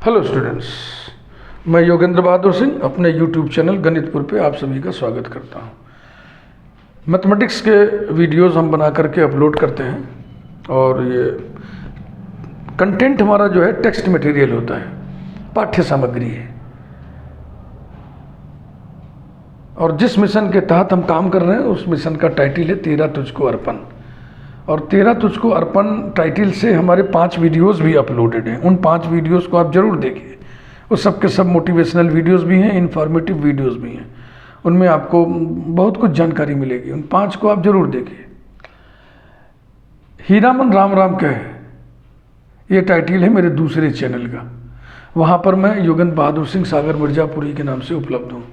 Hello students, मैं योगेंद्र बहादुर सिंह अपने YouTube channel गणितपुर पे आप सभी का स्वागत करता हूँ। मैथमेटिक्स के वीडियोस हम बना करके अपलोड करते हैं और ये कंटेंट हमारा जो है टेक्स्ट मटेरियल होता है, पाठ्य सामग्री है। और जिस मिशन के तहत हम काम कर रहे हैं उस मिशन का टाइटल है तेरा तुझको अर्पण। और तेरा तुझको अर्पण टाइटल से हमारे 5 वीडियोस भी अपलोडेड हैं। उन 5 वीडियोस को आप जरूर देखिए। वो सब के सब मोटिवेशनल वीडियोस भी हैं, इन्फॉर्मेटिव वीडियोस भी हैं। उनमें आपको बहुत कुछ जानकारी मिलेगी। उन 5 को आप जरूर देखिए। हीरामन राम राम कहे, ये टाइटल है मेरे दूसरे चैनल का। वहाँ पर मैं योगेंद्र बहादुर सिंह सागर मिर्जापुरी के नाम से उपलब्ध हूँ।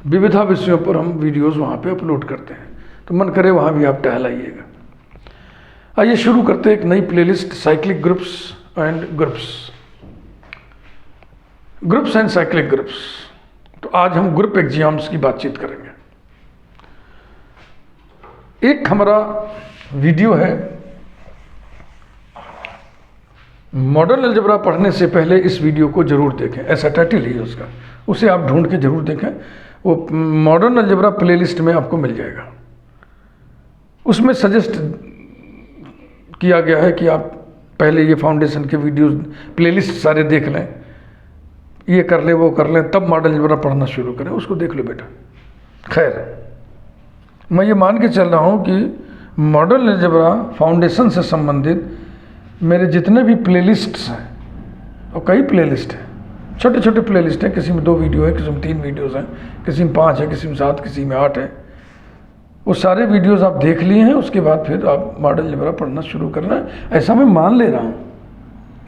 विविधा विषयों पर हम वीडियोज़ वहाँ पर अपलोड करते हैं, तो मन करे वहाँ भी आप टहल आइएगा। आइए शुरू करते हैं एक नई playlist, cyclic groups and groups and cyclic groups. तो आज हम ग्रुप एग्जाम्स की बातचीत करेंगे। एक हमारा वीडियो है, मॉडर्न अलजेब्रा पढ़ने से पहले इस वीडियो को जरूर देखें, ऐसा टाइटल है उसका। उसे आप ढूंढ के जरूर देखें। वो मॉडर्न अलजेब्रा प्लेलिस्ट में आपको मिल जाएगा। उसमें सजेस्ट किया गया है कि आप पहले ये फाउंडेशन के वीडियोस प्लेलिस्ट सारे देख लें, ये कर लें वो कर लें, तब मॉडर्न अलजेब्रा पढ़ना शुरू करें। उसको देख लो बेटा। खैर, मैं ये मान के चल रहा हूँ कि मॉडर्न अलजेब्रा फाउंडेशन से संबंधित मेरे जितने भी प्लेलिस्ट्स हैं, और कई प्लेलिस्ट हैं, छोटे छोटे प्लेलिस्ट हैं, किसी में 2 वीडियो है, किसी में 3 वीडियोज़ हैं, किसी में 5 है, किसी में 7, किसी में 8 है। वो सारे वीडियोस आप देख लिए हैं, उसके बाद फिर आप मॉडर्न अलजेब्रा पढ़ना शुरू करना है। ऐसा मैं मान ले रहा हूँ,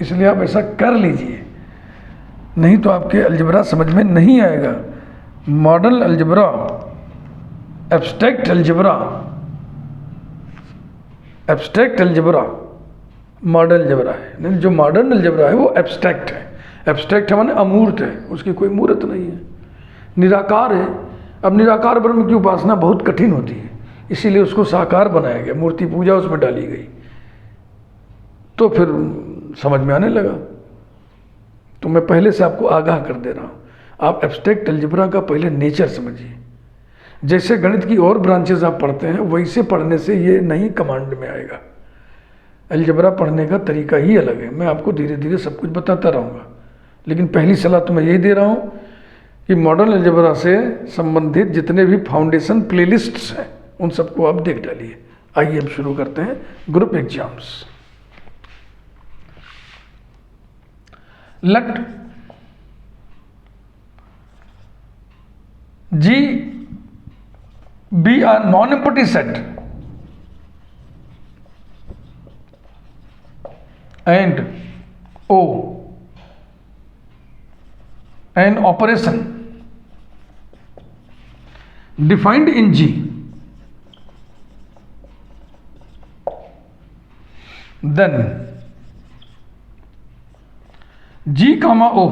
इसलिए आप ऐसा कर लीजिए, नहीं तो आपके अलजेब्रा समझ में नहीं आएगा। Modern algebra, abstract algebra, modern algebra है। नहीं, जो मॉडर्न अलजेब्रा है वो एब्स्ट्रैक्ट है। एब्स्ट्रैक्ट है माने अमूर्त है, उसकी कोई मूर्त नहीं है, निराकार है। अब निराकार ब्रह्म की उपासना बहुत कठिन होती है, इसीलिए उसको साकार बनाया गया, मूर्ति पूजा उसमें डाली गई, तो फिर समझ में आने लगा। तो मैं पहले से आपको आगाह कर दे रहा हूँ, आप एब्स्ट्रैक्ट अलजेब्रा का पहले नेचर समझिए। जैसे गणित की और ब्रांचेज आप पढ़ते हैं वैसे पढ़ने से ये नहीं कमांड में आएगा। अलजेब्रा पढ़ने का तरीका ही अलग है। मैं आपको धीरे धीरे सब कुछ बताता रहूँगा, लेकिन पहली सलाह तो मैं यही दे रहा हूँ कि मॉडर्न अलजेब्रा से संबंधित जितने भी फाउंडेशन प्लेलिस्ट्स हैं उन सबको आप देख डालिए। आइए हम शुरू करते हैं group axioms. Let G be a non-empty set and O an operation defined in G, then G comma O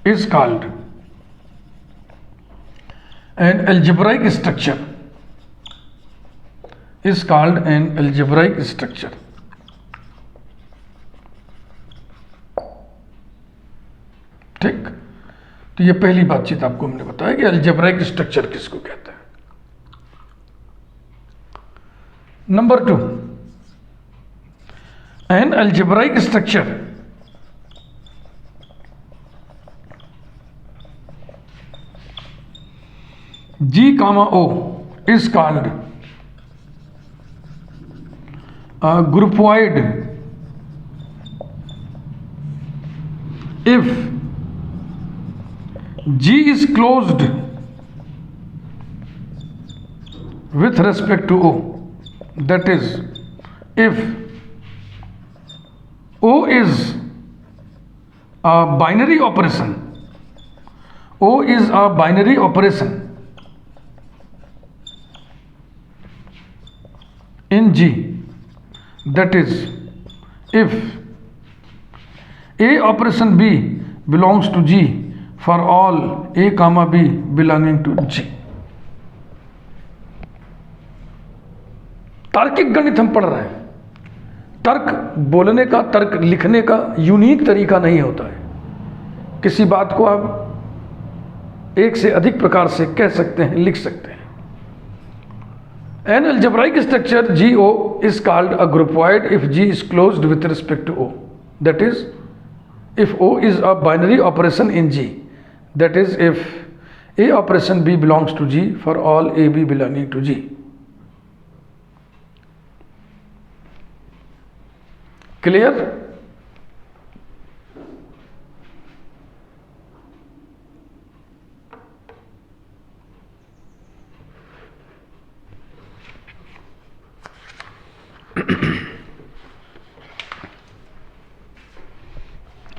is called an algebraic structure, ठीक। तो ये पहली बातचीत आपको हमने बताया कि अलजेब्राइक स्ट्रक्चर किसको कहते हैं। Number 2, an algebraic structure G comma O is called a groupoid if G is closed with respect to O. That is, if O is a binary operation, in G, that is, if A operation B belongs to G for all A comma B belonging to G। तार्किक गणित हम पढ़ रहे हैं। तर्क बोलने का, तर्क लिखने का यूनिक तरीका नहीं होता है। किसी बात को आप एक से अधिक प्रकार से कह सकते हैं, लिख सकते हैं। An algebraic structure GO is called a groupoid if G is closed with respect to O. That is, if O is a binary operation in G. That is, if A operation B belongs to G for all AB belonging to G. Clear?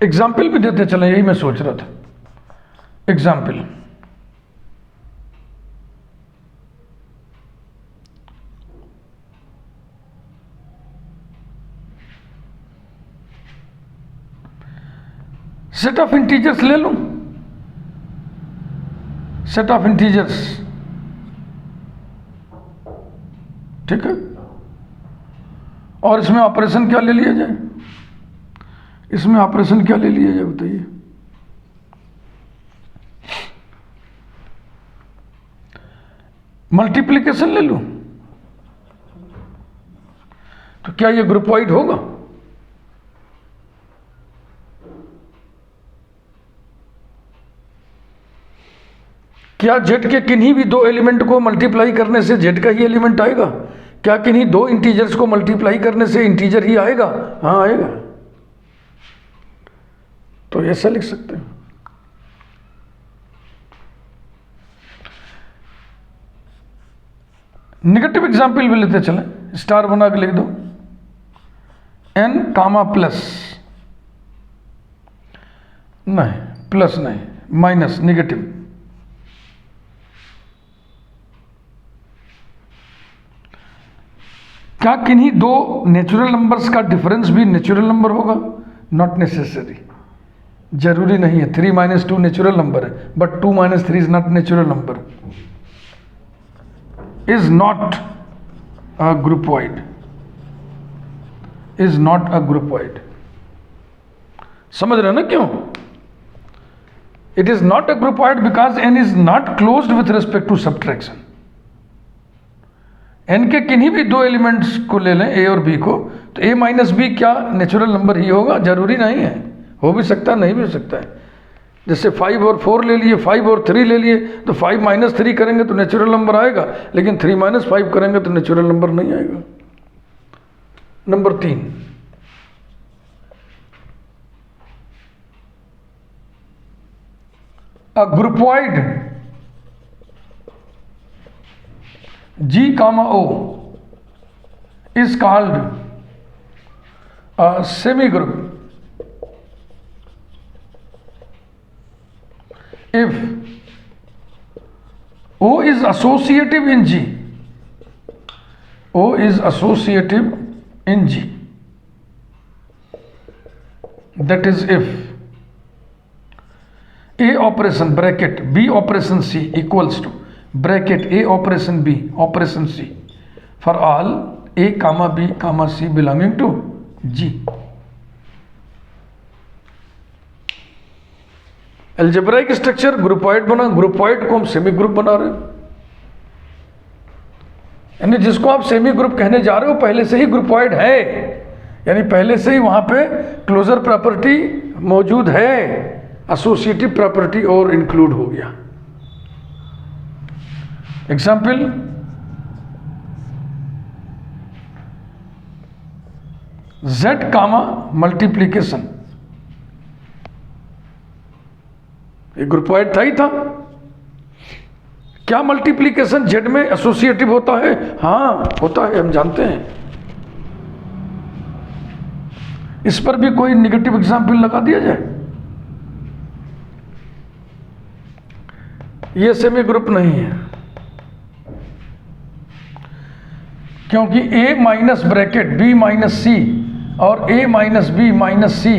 Example भी देते चले, यही मैं सोच रहा था। Example, set of integers ले लूं, सेट ऑफ इंटीजर्स, ठीक है, और इसमें ऑपरेशन क्या ले लिया जाए, इसमें ऑपरेशन क्या ले लिया जाए बताइए। मल्टीप्लिकेशन ले लूं तो क्या ये ग्रुपॉइड होगा? क्या जेड के किन्हीं भी दो एलिमेंट को मल्टीप्लाई करने से जेड का ही एलिमेंट आएगा? क्या किन्हीं दो इंटीजर्स को मल्टीप्लाई करने से इंटीजर ही आएगा? हाँ आएगा। तो ऐसा लिख सकते हैं। नेगेटिव एग्जाम्पल भी लेते चले, स्टार बना के लिख दो, n कामा प्लस, नहीं प्लस नहीं, माइनस, नेगेटिव, क्या किन्हीं दो नेचुरल नंबर्स का डिफरेंस भी नेचुरल नंबर होगा? नॉट नेसेसरी, जरूरी नहीं है। 3 - 2 नेचुरल नंबर है, but 2 - 3 is not natural number, is not a groupoid, is not a groupoid. समझ रहे ना क्यों? It is not a groupoid because n is not closed with respect to subtraction. n के किन्हीं भी दो एलिमेंट्स को ले लें, a और b को, तो a - b क्या नेचुरल नंबर ही होगा? जरूरी नहीं है, हो भी सकता है, नहीं भी हो सकता है। जैसे 5 और 4 ले लिए, 5 और 3 ले लिए, तो 5 - 3 करेंगे तो नेचुरल नंबर आएगा, लेकिन 3 - 5 करेंगे तो नेचुरल नंबर नहीं आएगा। Number 3, a groupoid G, O is called a semigroup if O is associative in G, O is associative in G, that is if A operation bracket B operation C equals to bracket A operation B operation C for all A, B, C belonging to G. Algebraic structure groupoid बना, groupoid को हम semi group बना रहे हैं, यानी जिसको आप semi group कहने जा रहे हो पहले से ही ग्रुपॉइड है, यानी पहले से ही वहां पे क्लोजर प्रॉपर्टी मौजूद है, एसोसिएटिव प्रॉपर्टी और इंक्लूड हो गया। एग्जाम्पल, Z कामा मल्टीप्लीकेशन, ये ग्रुपॉइड था ही था। क्या मल्टीप्लीकेशन Z में एसोसिएटिव होता है? हाँ होता है, हम जानते हैं। इस पर भी कोई निगेटिव एग्जाम्पल लगा दिया जाए। ये सेमी ग्रुप नहीं है, क्योंकि A minus bracket B minus C और A minus B minus C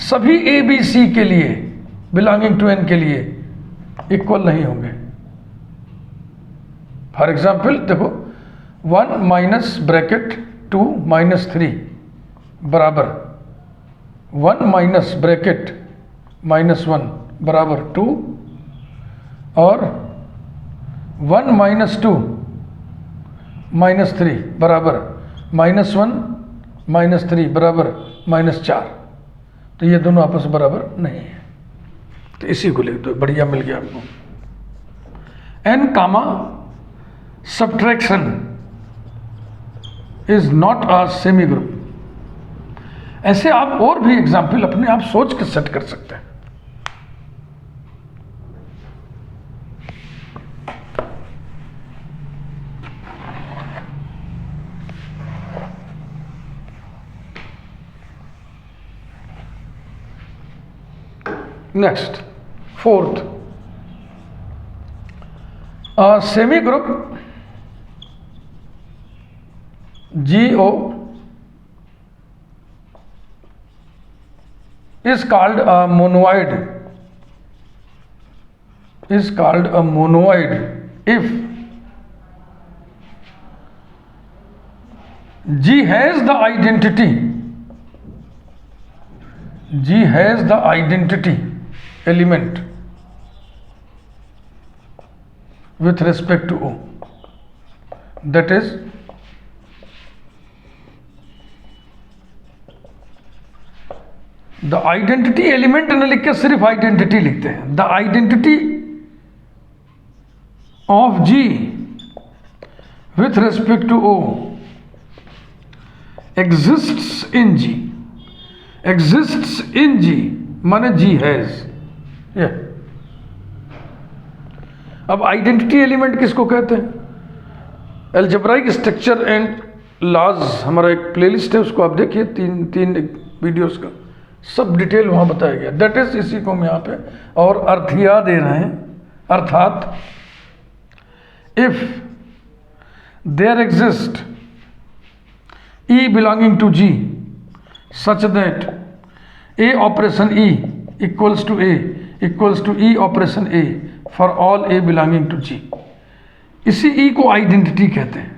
सभी A B C के लिए बिलोंगिंग टू N के लिए इक्वल नहीं होंगे। फॉर एग्जाम्पल देखो, 1 माइनस ब्रैकेट 2 माइनस 3 बराबर 1 माइनस ब्रैकेट -1 बराबर 2 और 1 - 2 -3 बराबर -1 -3 बराबर -4। तो ये दोनों आपस में बराबर नहीं है, तो इसी को लिख दो, बढ़िया मिल गया आपको। n comma subtraction is not a semi group. ऐसे आप और भी एग्जाम्पल अपने आप सोच के सेट कर सकते हैं। Next, fourth, semi group GO is called a monoid, if G has the identity element with respect to O, that is the identity element न लिख के सिर्फ आइडेंटिटी लिखते हैं। The identity of G with respect to O exists in G। Exists in G माने G has. अब identity element किसको कहते हैं? अलजेब्राइक स्ट्रक्चर एंड लॉज हमारा एक प्लेलिस्ट है, उसको आप देखिए, तीन वीडियोस का सब डिटेल वहां बताया गया। दैट इज, इसी को हम यहाँ पे और अर्थिया दे रहे हैं, अर्थात if there exist E belonging to G such that A operation E equals to E operation A for all A belonging to G। इसी E को आइडेंटिटी कहते हैं।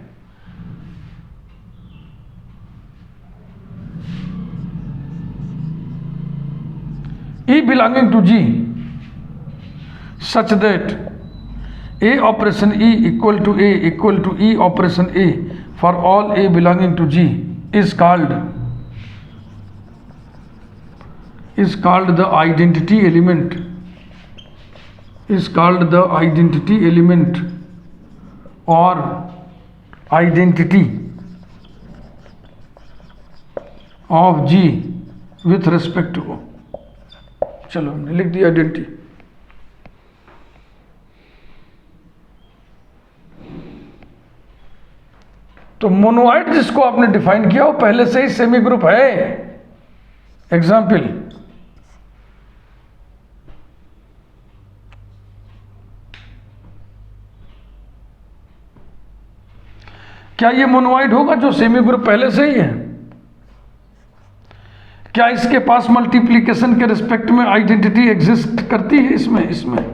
E belonging to G such that A operation E equal to E operation A for all A belonging to G is called the identity element, or identity of G with respect to O। चलो हमने लिख दिया identity. तो monoid जिसको आपने define किया वो पहले से ही सेमी ग्रुप है। एग्जाम्पल, क्या ये मोनोइड होगा जो सेमी ग्रुप पहले से ही है? क्या इसके पास मल्टीप्लिकेशन के रिस्पेक्ट में आइडेंटिटी एग्जिस्ट करती है? इसमें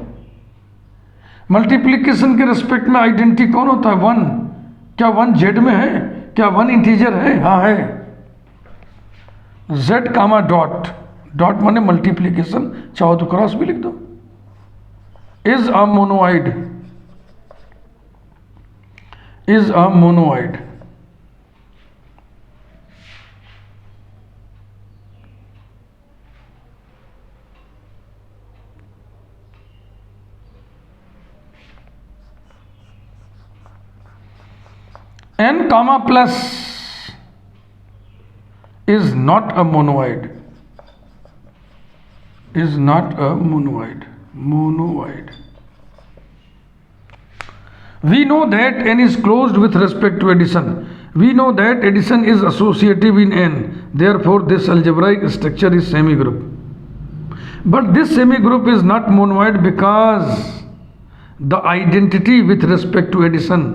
मल्टीप्लिकेशन के रिस्पेक्ट में आइडेंटिटी कौन होता है? 1। क्या 1 जेड में है? क्या 1 इंटीजर है? हाँ है। Z कामा डॉट, डॉट माने मल्टीप्लिकेशन, चाहो तो क्रॉस भी लिख दो। Is a monoid N comma plus is not a monoid, monoid. We know that N is closed with respect to addition. We know that addition is associative in N. Therefore, this algebraic structure is semigroup. But this semigroup is not monoid because the identity with respect to addition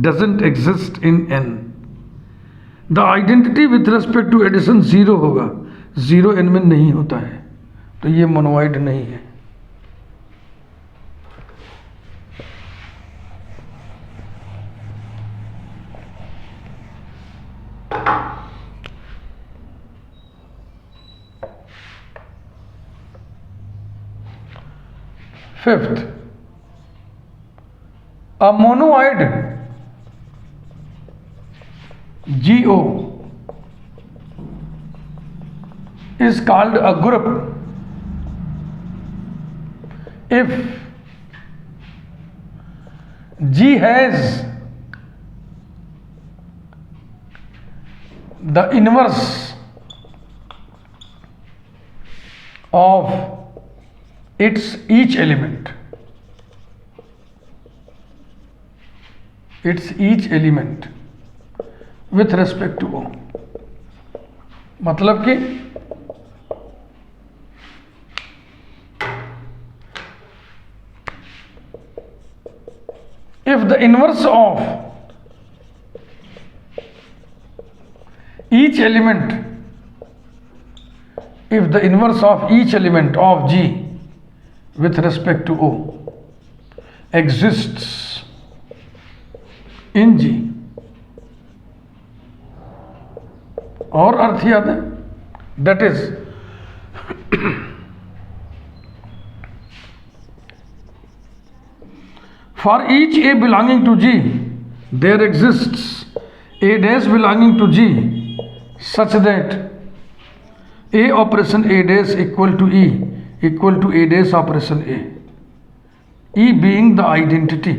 doesn't exist in N. The identity with respect to addition 0 होगा, 0 N में नहीं होता है, तो ये monoid नहीं है। Fifth, a monoid GO is called a group if G has the inverse of its each element, with respect to O. मतलब कि if the inverse of each element of G with respect to O exists in G, और अर्थ याद है, that is for each A belonging to G there exists A dash belonging to G such that A operation A dash equal to A dash operation A, E being the identity,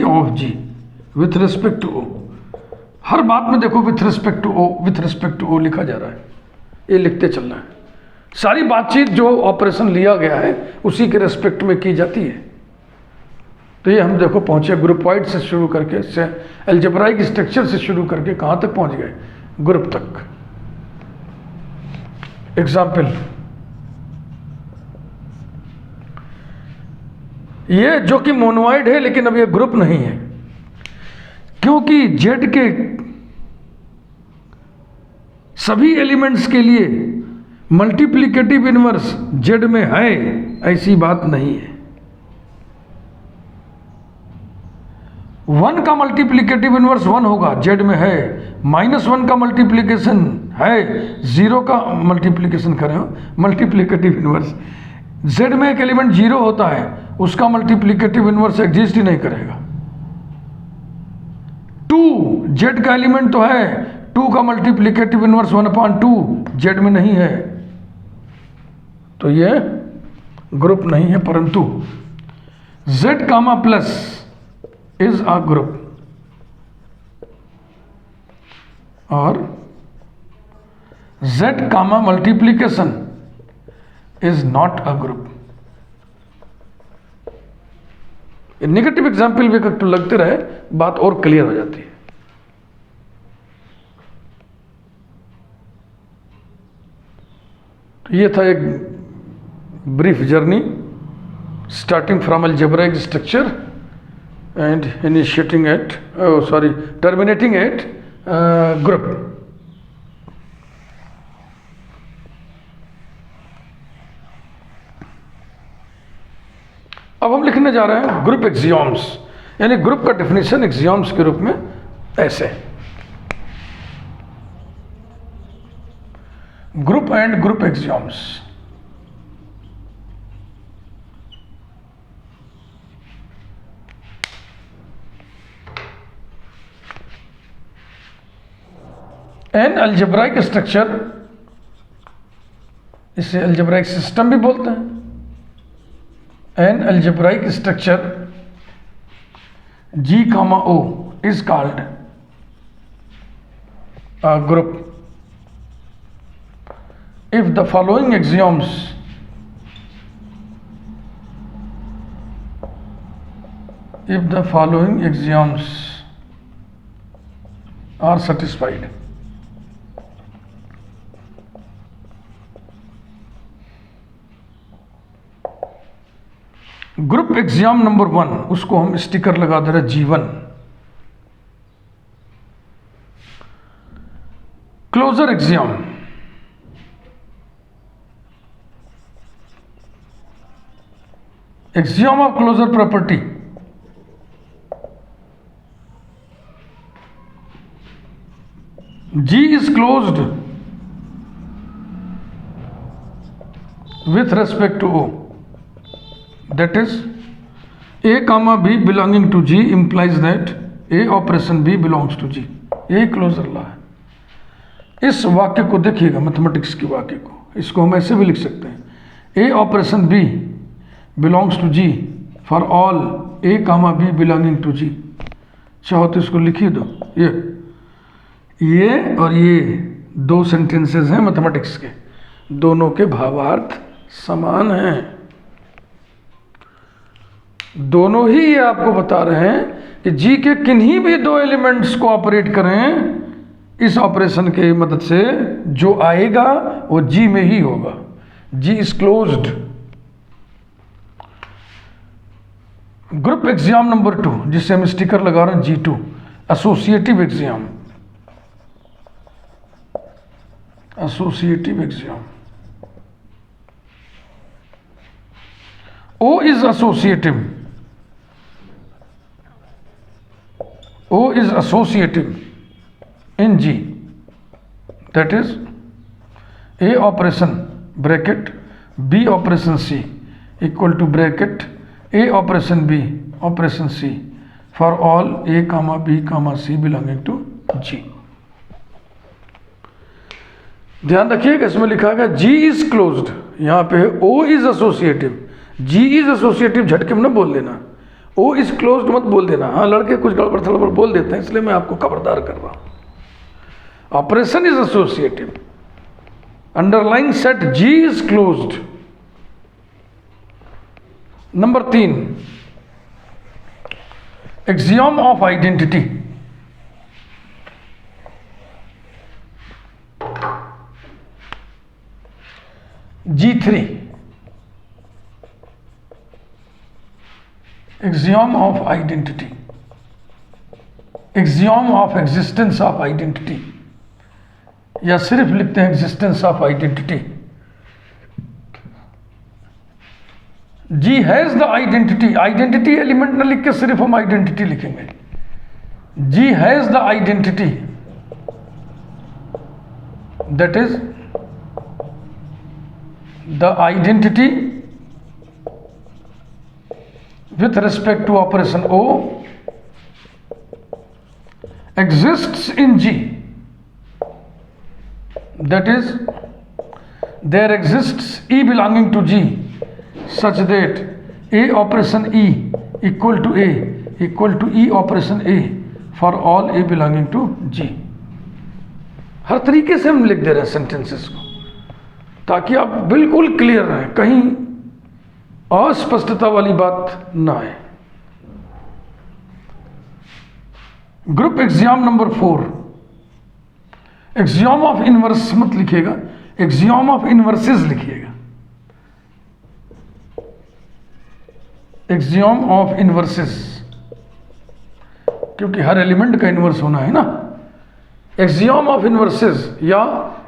of G with respect to O. हर बात में देखो with respect to O लिखा जा रहा है, ये लिखते चलना है। सारी बातचीत जो ऑपरेशन लिया गया है उसी के रेस्पेक्ट में की जाती है। तो ये हम देखो पहुंचे ग्रुपवाइड से शुरू करके से अलजेब्राइक स्ट्रक्चर से शुरू करके कहाँ तक पहुंच गए, ग्रुप तक। एग्जाम्पल, ये जो कि मोनोइड है लेकिन अब ये ग्रुप नहीं है, क्योंकि जेड के सभी एलिमेंट्स के लिए मल्टीप्लिकेटिव इनवर्स जेड में है, ऐसी बात नहीं है। 1 का मल्टीप्लिकेटिव इनवर्स 1 होगा, जेड में है। -1 का मल्टीप्लिकेशन है, 0 का मल्टीप्लिकेशन करें मल्टीप्लिकेटिव इनवर्स, जेड में एक एलिमेंट 0 होता है, उसका मल्टीप्लिकेटिव इनवर्स एग्जिस्ट ही नहीं करेगा। 2 जेड का एलिमेंट तो है, 2 का मल्टीप्लिकेटिव इनवर्स 1/2 जेड में नहीं है, तो ये ग्रुप नहीं है। परंतु Z comma plus is a group और Z comma multiplication is not a group. Negative example भी तो लगते रहे, बात और क्लियर हो जाती है। तो ये था एक brief journey starting from algebraic structure and terminating at group. अब हम लिखने जा रहे हैं ग्रुप एक्सियोम्स, यानी ग्रुप का डेफिनेशन एक्सियोम्स के रूप में ऐसे, group and group axioms. An algebraic structure, इसे अलजेब्राइक सिस्टम भी बोलते हैं। An algebraic structure G, O is called a group if the following axioms are satisfied। Group axiom number 1, उसको हम स्टिकर लगा दे रहे G1। Closure axiom, axiom of closure property, G is closed with respect to O, that is A comma B belonging to G implies that A operation B belongs to G. यही closure law है। इस वाक्य को देखिएगा, mathematics के वाक्य को, इसको हम ऐसे भी लिख सकते हैं, A operation B belongs to G for all A comma B belonging to G। चाहो तो इसको लिखिए दो, ये और ये दो सेंटेंसेस हैं मैथमेटिक्स के, दोनों के भावार्थ समान हैं। दोनों ही ये आपको बता रहे हैं कि जी के किन्हीं भी दो एलिमेंट्स को ऑपरेट करें इस ऑपरेशन के मदद से, जो आएगा वो जी में ही होगा। G is closed. Group axiom number 2, जिससे हम स्टिकर लगा रहे हैं G2, associative axiom. Associative axiom, O is associative. O is associative in G. That is A operation bracket B operation C equal to bracket A operation B operation C for all A comma B comma C belonging to G. ध्यान रखिएगा, इसमें लिखा है G is closed, यहाँ पे O is associative। G is associative झटके में न बोल देना, O इज क्लोज्ड मत बोल देना। हाँ, लड़के कुछ गड़बड़ थड़बड़ बोल देते हैं, इसलिए मैं आपको खबरदार कर रहा हूं। Operation is associative, underline set G is closed. Number 3, axiom of identity. G3, axiom of identity, axiom of existence of identity, या सिर्फ लिखते हैं existence of identity। G has the identity, identity element न लिख के सिर्फ हम identity लिखेंगे। G has the identity, that is the identity with respect to operation O exists in G, that is there exists E belonging to G such that A operation E equal to A equal to E operation A for all A belonging to G। हर तरीके से हम लिख दे रहे हैं sentences को, ताकि आप बिल्कुल क्लियर रहें, कहीं अस्पष्टता वाली बात ना आए। Group axiom number 4, axiom of inverse मत लिखिएगा, एक्सियम ऑफ इनवर्सेस लिखिएगा। एक्सियम ऑफ इनवर्सेस, क्योंकि हर एलिमेंट का इनवर्स होना है ना। एक्सियम ऑफ इनवर्सेस या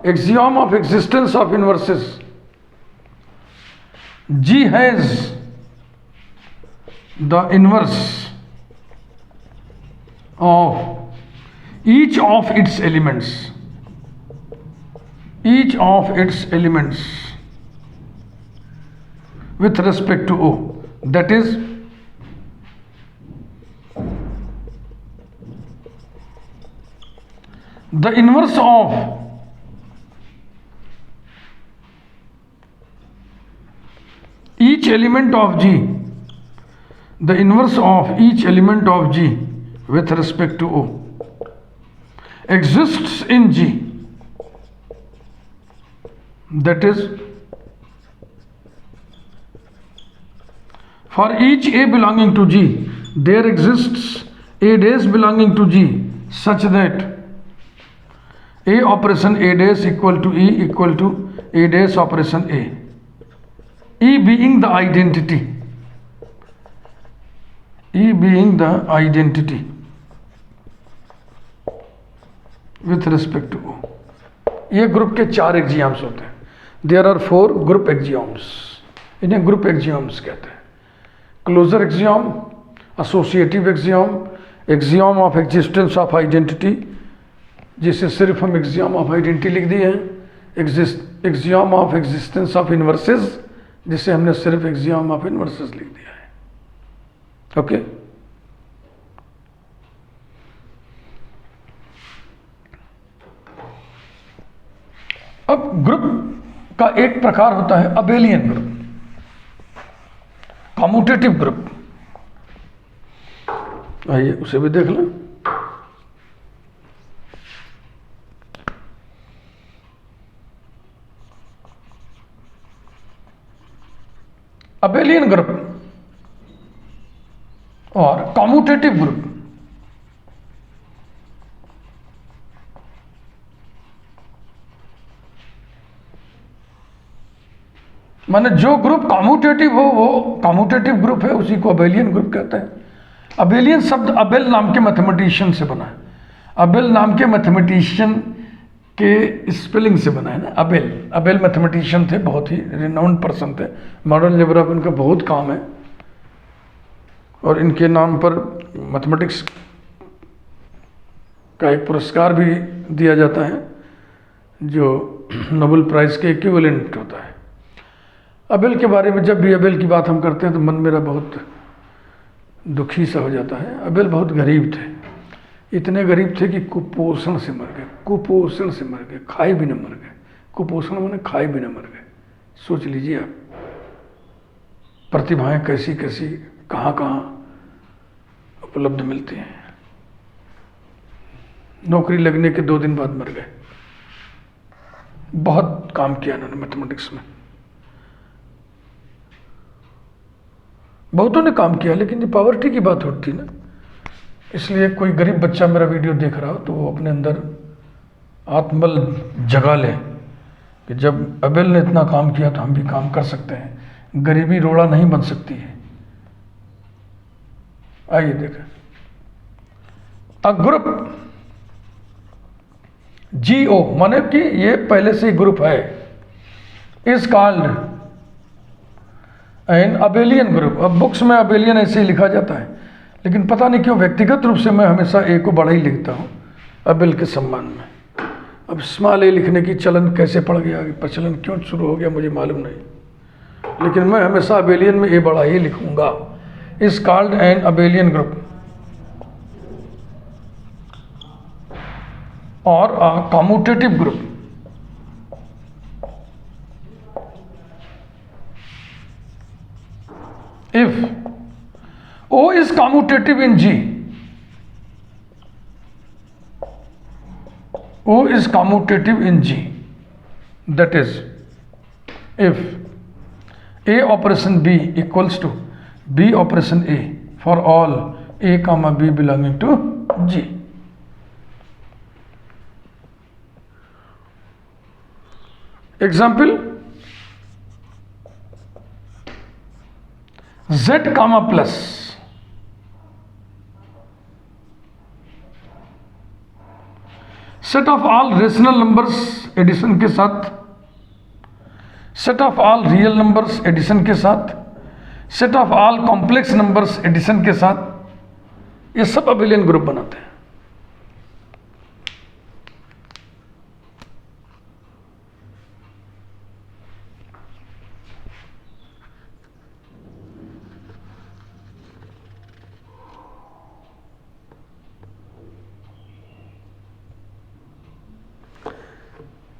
axiom of existence of inverses. G has the inverse of each of its elements, each of its elements with respect to O, that is the inverse of each element of G, the inverse of each element of G with respect to O exists in G, that is for each A belonging to G there exists A dash belonging to G such that A operation A dash equal to E equal to A dash operation A, E being the identity, E being the identity with respect to O। ये group के 4 axioms होते हैं। There are 4 group axioms, इन्हें group axioms कहते हैं। Closure axiom, associative axiom, axiom of existence of identity, जिसे सिर्फ हम एग्जियम ऑफ आइडेंटिटी लिख दिए हैं, axiom of existence of inverses जिसे हमने सिर्फ एक्सियम ऑफ इनवर्सेस लिख दिया है। ओके, अब ग्रुप का एक प्रकार होता है अबेलियन ग्रुप, कम्यूटेटिव ग्रुप। आइए उसे भी देख लें। अबेलियन ग्रुप और कम्यूटेटिव ग्रुप माने जो ग्रुप कम्यूटेटिव हो वो कम्यूटेटिव ग्रुप है, उसी को अबेलियन ग्रुप कहते हैं। अबेलियन शब्द अबेल नाम के मैथमेटिशियन से बना है। अबेल नाम के मैथमेटिशियन के स्पेलिंग से बना है ना, अबेल मैथमेटिशियन थे, बहुत ही रिनाउंड पर्सन थे। मॉडर्न अलजेब्रा पर इनका बहुत काम है और इनके नाम पर मैथमेटिक्स का एक पुरस्कार भी दिया जाता है जो नोबेल प्राइज के इक्विवेलेंट होता है। अबेल के बारे में जब भी अबेल की बात हम करते हैं तो मन मेरा बहुत दुखी सा हो जाता है। अबेल बहुत गरीब थे, इतने गरीब थे कि कुपोषण से मर गए, कुपोषण से मर गए, खाए भी न मर गए। कुपोषण माने खाए भी न मर गए। सोच लीजिए आप, प्रतिभाएं कैसी कैसी कहाँ कहाँ उपलब्ध मिलती हैं। नौकरी लगने के 2 दिन बाद मर गए। बहुत काम किया इन्होंने मैथमेटिक्स में, बहुतों ने काम किया, लेकिन ये पॉवर्टी की बात होती ना, इसलिए कोई गरीब बच्चा मेरा वीडियो देख रहा हो तो वो अपने अंदर आत्मबल जगा ले कि जब अबेल ने इतना काम किया तो हम भी काम कर सकते हैं। गरीबी रोड़ा नहीं बन सकती है। आइए देखें, अ ग्रुप GO माने कि ये पहले से ही ग्रुप है, is called an abelian group. अब बुक्स में अबेलियन ऐसे ही लिखा जाता है, लेकिन पता नहीं क्यों व्यक्तिगत रूप से मैं हमेशा ए को बड़ा ही लिखता हूँ अबेल के सम्मान में। अब स्मॉल ए लिखने की चलन कैसे पड़ गया, प्रचलन क्यों शुरू हो गया मुझे मालूम नहीं, लेकिन मैं हमेशा अबेलियन में ए बड़ा ही लिखूंगा। Is called an abelian group और a commutative group if O is commutative in G, O is commutative in G, that is if A operation B equals to B operation A for all A comma B belonging to G. Example, Z comma plus set of all rational numbers addition के साथ, set of all real numbers addition के साथ, set of all complex numbers addition के साथ, ये सब abelian group बनाते हैं।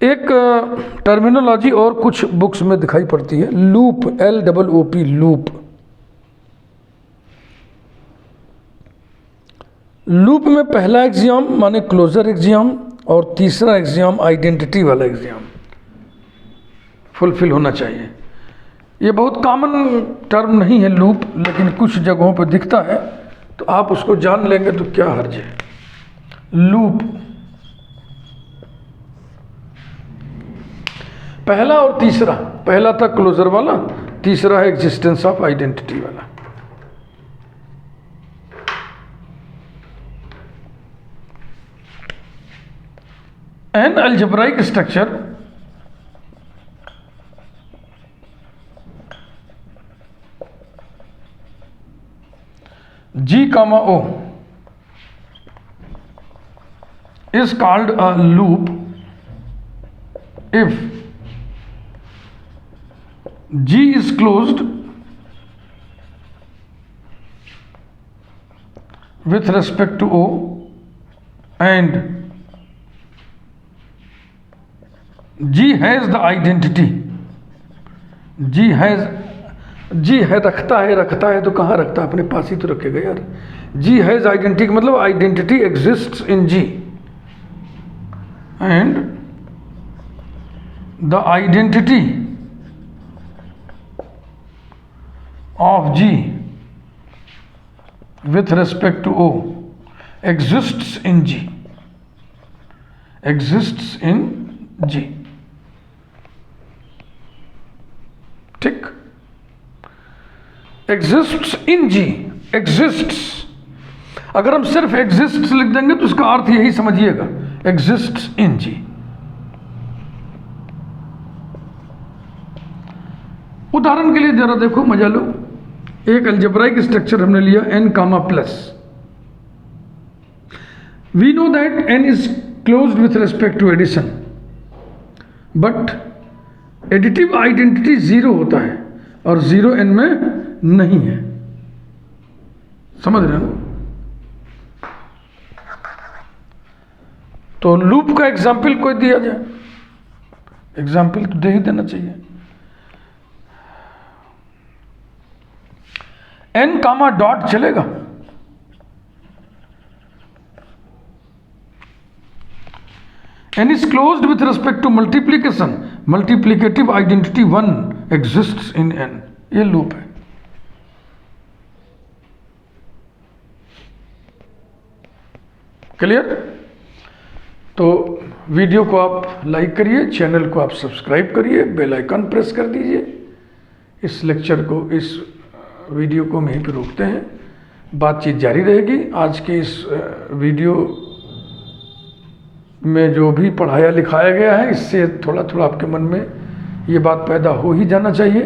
एक टर्मिनोलॉजी और कुछ बुक्स में दिखाई पड़ती है, लूप, LOOP, लूप। लूप में पहला एग्जियम माने क्लोजर एग्जियम और तीसरा एग्जियम आइडेंटिटी वाला एग्जियम फुलफिल होना चाहिए। ये बहुत कॉमन टर्म नहीं है लूप, लेकिन कुछ जगहों पर दिखता है, तो आप उसको जान लेंगे तो क्या हर्ज है। लूप पहला और तीसरा, पहला था क्लोजर वाला, तीसरा है एग्जिस्टेंस ऑफ आइडेंटिटी वाला। An algebraic structure G comma O is called a loop if G is closed with respect to O and G has the identity. G है रखता है तो कहाँ रखता है, अपने पास ही तो रखेगा यार. G has identity मतलब identity exists in G and the identity of G with respect to O exists in G. ठीक, exists in G. exists, अगर हम सिर्फ exists लिख देंगे तो उसका अर्थ यही समझिएगा, exists in G. उदाहरण के लिए जरा देखो, मजा लो. एक अलजेब्राइक स्ट्रक्चर हमने लिया n comma plus. We know that n is closed with respect to addition, but additive identity 0 होता है और 0 n में नहीं है. समझ रहे हो? तो लूप का एग्जाम्पल कोई दिया जाए, एग्जाम्पल तो दे ही देना चाहिए. n कामा डॉट चलेगा? n is closed with respect to multiplication. Multiplicative identity 1 exists in n. ये लूप है. क्लियर? तो वीडियो को आप लाइक करिए, चैनल को आप सब्सक्राइब करिए, बेल आइकन प्रेस कर दीजिए. इस लेक्चर को, इस वीडियो को हम यहीं पर रोकते हैं, बातचीत जारी रहेगी. आज के इस वीडियो में जो भी पढ़ाया लिखाया गया है, इससे थोड़ा थोड़ा आपके मन में ये बात पैदा हो ही जाना चाहिए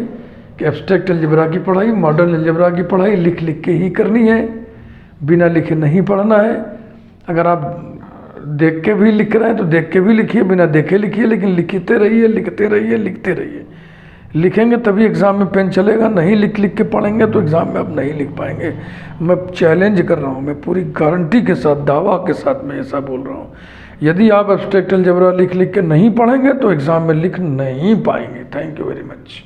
कि एब्स्ट्रैक्ट अलजेब्रा की पढ़ाई, मॉडर्न अलजेब्रा की पढ़ाई लिख लिख के ही करनी है, बिना लिखे नहीं पढ़ना है. अगर आप देख के भी लिख रहे हैं तो देख के भी लिखिए, बिना देखे लिखिए, लेकिन लिखते रहिए, लिखते रहिए, लिखते रहिए. लिखेंगे तभी एग्ज़ाम में पेन चलेगा. नहीं लिख लिख के पढ़ेंगे तो एग्ज़ाम में आप नहीं लिख पाएंगे. मैं चैलेंज कर रहा हूँ, मैं पूरी गारंटी के साथ, दावा के साथ मैं ऐसा बोल रहा हूँ. यदि आप एब्स्ट्रैक्ट अलजेब्रा लिख लिख के नहीं पढ़ेंगे तो एग्ज़ाम में लिख नहीं पाएंगे. Thank you very much.